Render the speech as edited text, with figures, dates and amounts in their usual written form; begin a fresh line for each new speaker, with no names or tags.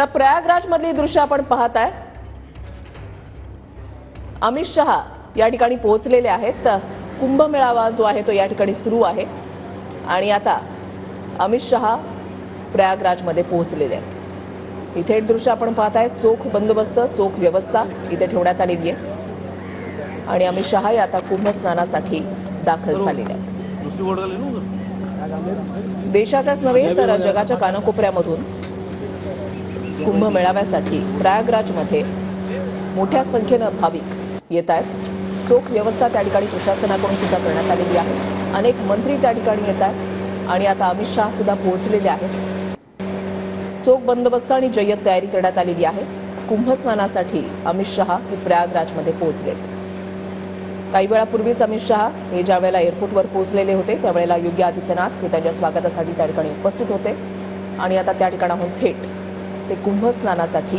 तर प्रयागराज मधली दृश्य आपण पाहताय। अमित शहा या ठिकाणी पोहोचलेले आहेत। कुंभमेळावा जो आहे तो या ठिकाणी सुरू आहे आणि आता अमित शहा प्रयागराज मध्ये पोहोचलेले आहेत। इथे एक दृश्य आपण पाहताय, चोख बंदोबस्त, चोख व्यवस्था इथे ठेवण्यात आलेली आहे आणि अमित शहा आता कुंभस्नानासाठी दाखल झालेले आहेत। देशाच्याच नव्हे तर जगाच्या कानाकोपऱ्यामधून कुंभमेळाव्यासाठी प्रयागराजमध्ये मोठ्या संख्येने भाविक येत आहेत। चोख व्यवस्था त्या ठिकाणी प्रशासनाकडून सुद्धा करण्यात आलेली आहे। अनेक मंत्री त्या ठिकाणी येत आहेत आणि आता अमित शहा सुद्धा पोहोचलेले आहेत। चोख बंदोबस्त आणि जय्यत तयारी करण्यात आलेली आहे। कुंभस्नानासाठी अमित शहा हे प्रयागराजमध्ये पोहोचले। काही वेळापूर्वीच अमित शहा हे ज्या वेळेला एअरपोर्टवर पोहोचलेले होते त्यावेळेला योगी आदित्यनाथ हे त्यांच्या स्वागतासाठी त्या ठिकाणी उपस्थित होते आणि आता त्या ठिकाणाहून थेट ते कुंभस्नानासाठी